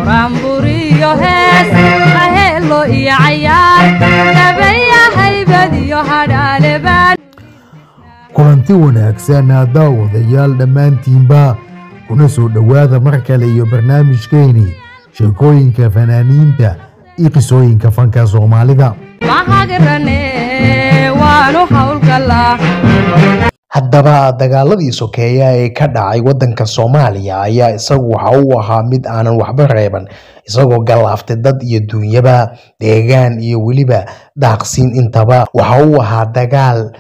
برامبوريو هاس أهلو يا عيال نبيا هيبديو هدالبان kulanti wanaagsan daawadayaal dhammaantiinba kuna soo dhawaada mar kale iyo barnaamijkeeni sheekooyinka fanaaniinta iyo qisooyinka fanka Soomaalida. haddaba dagaaladii sokeeya ee ka dhacay wadanka Soomaaliya ayaa isagu waxa uu ahaa mid aanan waxba reeban isagoo galaaftay dad iyo dunyaba deegaan iyo waliba daaqsin intaba waxa uu ahaa dagaal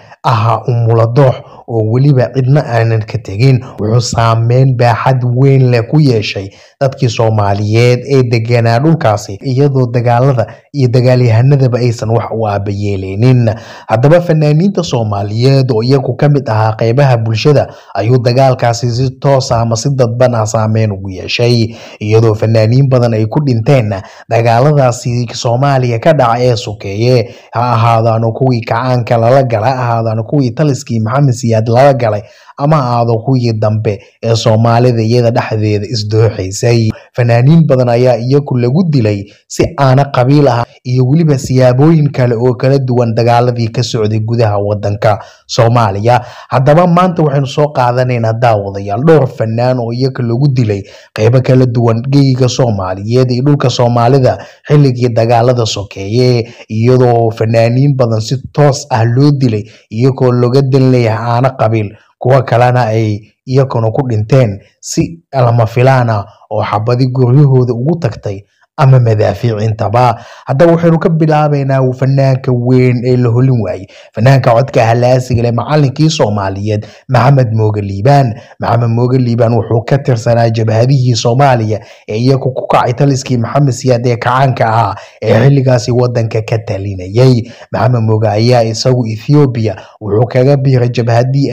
umuladoox oo waliba cidna aanan ka tagin wuxuu saameyn baaxad weyn leh ku yeeshay dadkii Soomaaliyeed ee deganaa dhulkaasi iyadoo dagaalada iyo dagaalyahanadaba aysan wax u aabayeeleenin. haddaba fanaaniinta Soomaaliyeed oo iyagu ka mid ahaa qaybaha bulshada ayuu dagaalkaasi si toos ah ama si dadban ah saameyn ugu yeeshay iyadoo fanaaniin badan ay ku dhinteen dagaaladaasi Soomaaliya ka dhacay ee sokeeye ha ahaadaan kuwii kacaanka lala galay ahaadaan kuwii taliskii Maxamed Siyaad lala galay ama aado kuwii dambe ee Soomaalida iyada dhexdeeda isdooxaysay. fanaaniin badan ayaa iyagu lagu dilay si aan qabiil ah iyo waliba siyaabooyin kale oo kala duwan dagaaladii ka socday gudaha wadanka Soomaaliya. haddaba maanta waxaynu soo qaadanaynaa daawadayaal dhowr fanaan oo iyaga lagu dilay qaybo kala duwan geeyiga Soomaaliyeed iyo dhulka Soomaalida xilligii dagaalada sokeeye iyadoo fanaaniin badan si toos ah loo dilay iyagoo laga dalinayaa aan qabiil kuwa kalena ay iyaguna ku dhinteen si lama filaan ah oo xabadi guryahooda ugu tagtay ama madaafiic intaba. haddaba waxaynu ka bilaabaynaa fanaanka weyn ee la holin waayay fanaanka codka halaasiga leh macallinkii Soomaaliyeed Maxamed Mooge Liibaan. Maxamed Mooge Liibaan wuxuu ka tirsanaa jabhadihii Soomaaliya ee iyagu ku kacay taliskii Maxamed Siyaad ee kacaanka ahaa ee xilligaasi wadanka ka talinayay. Maxamed Mooge ayaa isagu Ethiopia wuxuu kaga biiray jabhadii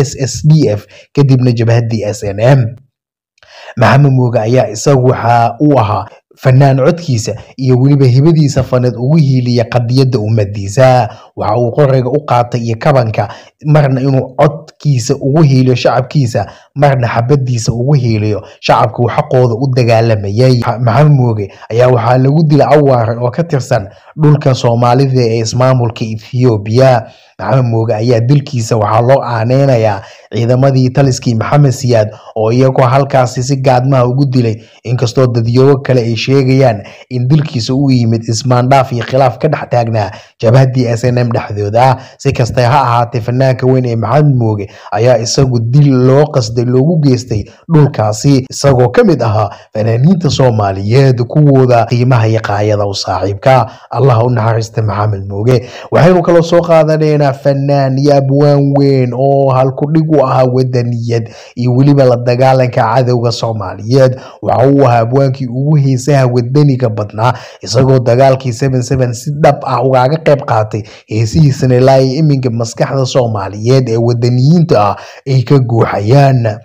SSDF kadibna jabhadii SNM. Maxamed Mooge ayaa isagu waxa uu ahaa fanaan codkiisa iyo waliba hibadiisa faneed ugu hiiliya qadiyada ummadiisa. waxa uu qorayga u qaatay iyo kabanka marna inuu codkiisa ugu hiiliyo shacabkiisa marna xabadiisa ugu hiiliyo shacabka uu xaqooda u dagaalamayay. Maxamed Mooge ayaa waxaa lagu dilay Awaare oo ka tirsan dhulka Soomaalida ee ismaamulka Ethiopia. Maxamed Mooge ayaa dilkiisa waxaa loo aaneynayaa ciidamadii taliskii Maxamed Siyaad oo iyagoo halkaasi si gaadmaha ugu dilay inkastoo dadyogo kale ay sheegayaan in dilkiisa uu yimid ismaandhaaf iyo khilaaf ka dhex taagnaa jabhadii SNM dhexdooda. si kasta ha ahaatee fanaanka weyn ee Maxamed Mooge ayaa isagu dil loo qasday loogu geystay dhulkaasi isagoo ka mid ahaa fanaaniinta Soomaaliyeed kuwooda qiimaha iyo qaayada u saaxiibka. Allah u naxariista Maxamed Mooge. waxaynu kala soo qaadanaynaa fanaan iyo abwaan weyn oo halku dhig u ahaa wadaniyad iyo waliba la dagaalanka cadawga Soomaaliyeed. waxa uu ahaa abwaankii ugu heesaha wadaniga badnaa isagoo dagaalkii 77 si dhab ah uga qayb qaatay heesihiisana ilaa iminka maskaxda Soomaaliyeed ee wadaniyiinta ah ay ka guuxayaan.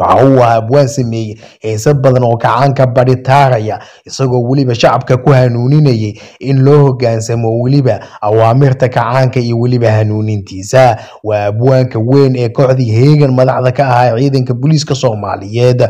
waxa uu ahaa abwaan sameeyay heeso badan oo kacaanka baritaaraya isagoo waliba shacabka ku hanuuninayay in loo hogaansamo waliba awaamirta kacaanka iyo waliba hanuunintiisa. waa abwaanka weyn ee kooxdii heegan madaxda ka ahaa ciidanka booliiska Soomaaliyeed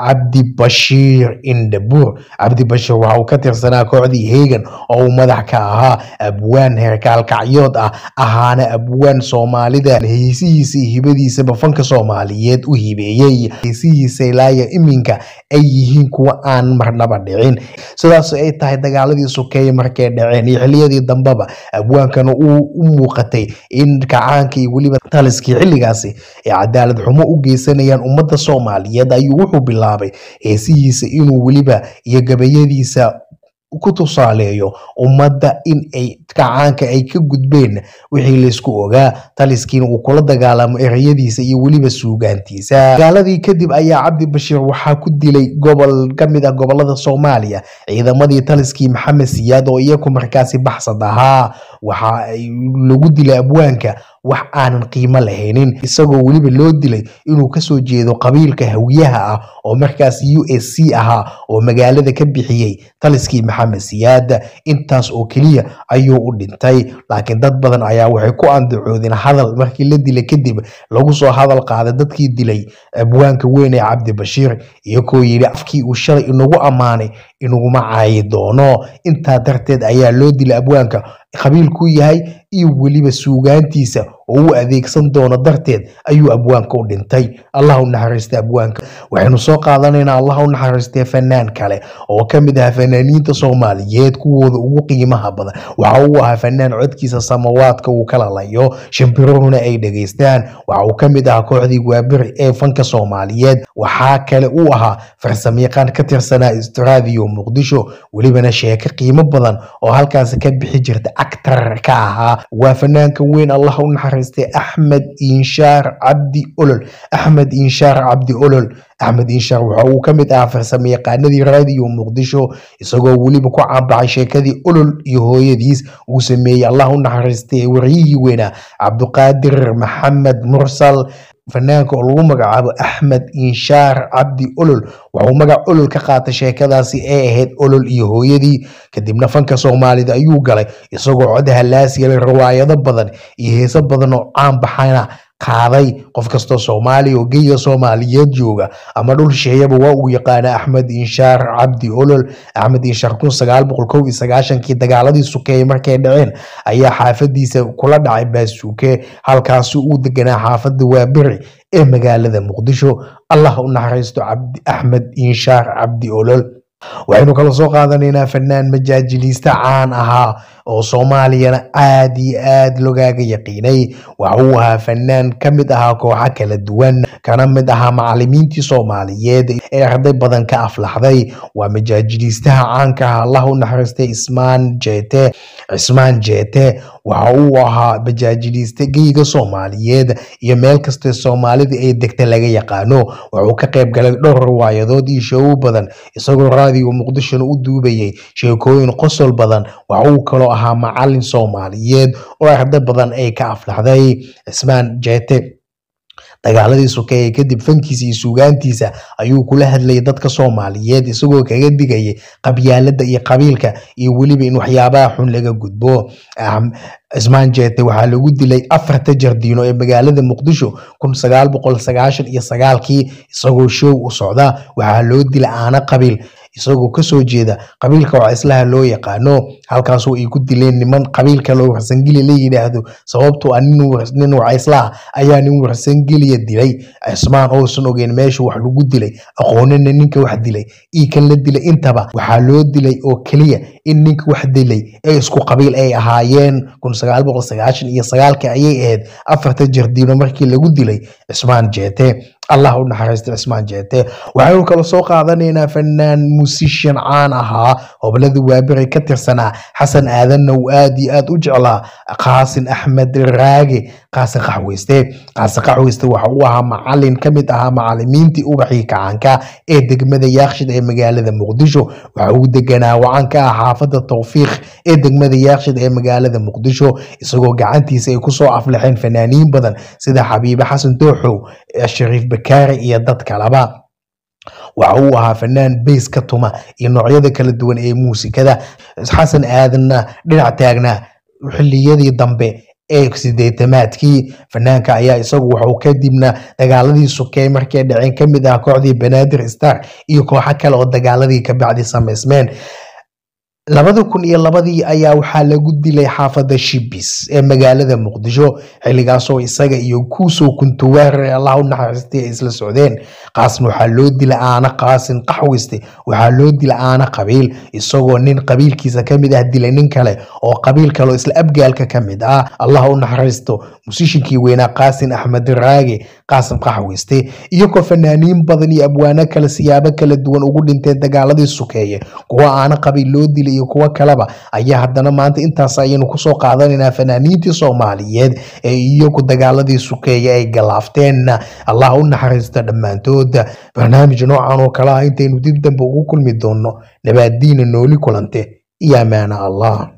Cabdi Bashiir Indabur. Cabdi Bashiir waxa uu ka tirsanaa kooxdii heegan oo uu madax ka ahaa abwaan heerkaalkacyood ah ahaana abwaan Soomaalida heesihiisa iyo hibadiisa fanka Soomaaliyeed u hibeeyay. heesihiisa ilaa iminka ay yihiin kuwa aan marnaba dhicin sidaas ay tahay dagaaladii sokeeye markay dhaceen iyo xilliyadii dambaba abwaankana uu muuqatay in kacaanka iyo waliba taliskii xilligaasi ee cadaalad xumo u geysanayaan ummadda Soomaaliyeed ayuu wuxuu bilaabay heesihiisa inuu waliba iyo gabayadiisa ku tusaaleeyo ummadda in ay kacaanka ay ka gudbeen wixii la isku ogaa taliskiina uu kula dagaalamo erayadiisa iyo waliba suugaantiisa. dagaaladii kadib ayaa Cabdi Bashiir waxaa ku dilay gobol ka mid ah gobolada Soomaaliya ciidamadii taliskii Maxamed Siyaad oo iyagu markaasi baxsad ahaa. waxa lagu dilay abwaanka wax aanan qiimo lahaynin isagoo weliba loo dilay inuu kasoo jeedo qabiilka hawiyaha ah oo markaas USC ahaa oo magaalada ka bixiyay taliskii Maxamed Siyaad. intaas oo kaliya ayuu u dhintay, laakiin dad badan ayaa waxay ku andacoodeen hadal markii la dilay kadib lagu soo hadal qaaday dadkii dilay abwaanka weyn ee Cabdi Bashiir iyagoo yiri afkii uu shalay inagu amaanay inaguma caayi doono. intaa darteed ayaa loo dilay abwaanka qabiilku yahay iyo weliba suugaantiisa oo uu adeegsan doono darteed ayuu abwaanka u dhintay. Allah u naxariisto abwaanka. waxaynu soo qaadanaynaa Allah u naxariisto fanaan kale oo kamid ah fanaaniinta Soomaaliyeed kuwooda ugu qiimaha badan. waxa uu ahaa fanaan codkiisa samawaadka uu kala layo shimbiruhuna ay dhageystaan. waxa uu kamid ahaa kooxdii Waaberi ee fanka Soomaaliyeed. waxa kale uu ahaa farsamayaqaan ka tirsanaa Istraadiyo Muqdisho, welibana sheeko qiimo badan oo halkaas ka bixi jirta actor ka ahaa. waa fanaanka weyn Allah u naxariistay Axmed Inshaar Cabdi Olol. Axmed Inshaar Cabdi Olol Axmed Inshaar waxa uu kamid ahaa farsamayaqaanadii raadiyo Muqdisho isagoo weliba ku caabaxay sheekadii Olol iyo hooyadiis uu sameeyay Allah u naxariistay wariyihii weynaa Cabduqaadir Maxamed Mursal. fanaanka oo lagu magacaabo Axmed Inshaar Cabdi Olol wuxuu magac Olol ka qaatay sheekadaasi ee ahayd Olol iyo hooyadii. kadibna fanka Soomaalida ayuu galay isagoo cod halaasi leh, riwaayado badan iyo heeso badan oo caan baxayna qaaday. qof kastoo Soomaali oo geeya Soomaaliyeed jooga ama dhul sheeyaba waa uu yaqaana Axmed Inshaar Cabdi Olol. Axmed Inshaar 1991 dagaaladii sukeeyay markay dhaceen ayaa xaafadiisa kula dhacay baasuuke, halkaas uu deganaa xaafada Waaberi ee magaalada Muqdisho. Allah u naxariisto Axmed Inshaar Cabdi Olol. waxaynu kala soo qaadanaynaa fanaan majaajiliista caan ahaa oo Soomaaliyana aad iyo aad loogaga yaqiinay. waxa uu ahaa fanaan kamid ahaa kooxo kala duwan, kana mid ahaa macallimiintii Soomaaliyeed ee arday badan ka aflaxday. waa majaajiliistaha caanka ah Allah u naxariistay Cismaan Jeete. waxa uu ahaa majaajiliiste geeyiga Soomaaliyeed iyo meel kasta Soomaalida ay degta laga yaqaano. wuxuu ka qayb galay dhowr riwaayadood iyo show badan isagoo raadiyo Muqdisho u duubayay sheekooyin qosol badan. waxa uu kaloo ahaa macallin Soomaaliyeed oo arday badan ay ka aflaxday. Cismaan Jeete dagaaladii sukeeyay kadib fankiisa iyo suugaantiisa ayuu kula hadlayay dadka Soomaaliyeed isagoo kaga digayay qabyaalada iyo qabiilka iyo weliba in waxyaabaha xun laga gudbo. Cismaan Jeete waxaa lagu dilay 4 jardiino ee magaalada Muqdisho 1999 isagoo show u socda. waxaa loo dilay aana qabiil isagoo kasoo jeeda qabiilka Wacislaha loo yaqaano, halkaas oo ay ku dileen niman qabiilka loo Warsangeli la yiraahdo sababtoo ah nin Wacislaha ayaa nin Warsangeli dilay. Cismaan oo san ogeyn meesha wax lagu dilay aqoonina ninka wax dilay iyo kan la dilay intaba waxaa loo dilay oo kaliya in ninka wax dilay ay isku qabiil ay ahaayeen. 1999 ayay ahayd 4 jardiino markii lagu dilay Cismaan Jeete. Allah u naxariisto Cismaan Jeete. waxaynu kala soo qaadanaynaa fanaan musician caan ahaa hoblada Waaberi ka tirsanaa Xasan Aadan oo aad iyo aad u jeclaa Qaasin Axmed Raage Qaasin Qaxweyste. Qaasin Qaxweyste waxa uu ahaa macallin kamid ahaa macallimiintii ubaxii kacanka ee degmada Yaaqshid ee magaalada Muqdisho. waxa uu deganaa wacanka ah xaafada Tawfiiq ee degmada Yaaqshid ee magaalada Muqdisho isagoo gacantiisa ay ku soo aflaxeen fanaaniin badan sida Xabiibe Xasan Tooxow, Shariif Bakaari iyo dad kaleba. waxa uu ahaa fanaan bass ka tuma iyo noocyada kala duwan ee muusikada. Xasan Aadanna dhinac taagnaa xilliyadii dambe ee 80-maadkii. fanaanka ayaa isagu wuxuu kadibna dagaaladii sukeey markay dhaceen kamid ah kooxdii Banaadir Star iyo kooxo kale oo dagaaladii ka bacdi sameysmeen. 2002 ayaa waxaa lagu dilay xaafada Shibis ee magaalada Muqdisho, xilligaas oo isaga iyo Kuuso Kuntuwaare Allah u naxariistay isla socdeen. Qaasin waxaa loo dilay aana Qaasin Qaxweyste waxaa loo dilay aana qabiil isagoo nin qabiilkiisa kamid ah dilay nin kale oo qabiil kale isla abgaalka kamid ah. Allah u naxariisto musiciankii weynaa Qaasin Axmed Raage Qaasin Qaxweyste iyo ko fanaaniin badan iyo abwaano kale siyaabo kala duwan ugu dhinteen dagaaladii sukeeye. kuwa aana qabiil loo dilay iyo kuwa kaleba ayaa haddana maanta intaas ayaynu ku soo qaadanaynaa fanaaniintii Soomaaliyeed ee iyagu dagaaladii sukeeye ay galaafteen. Allah u naxariisto dhammaantood. barnaamij noocan oo kale ah intaynu dib dambe ugu kulmi doono nabaadiina nooli kulante iyo amaana Allah.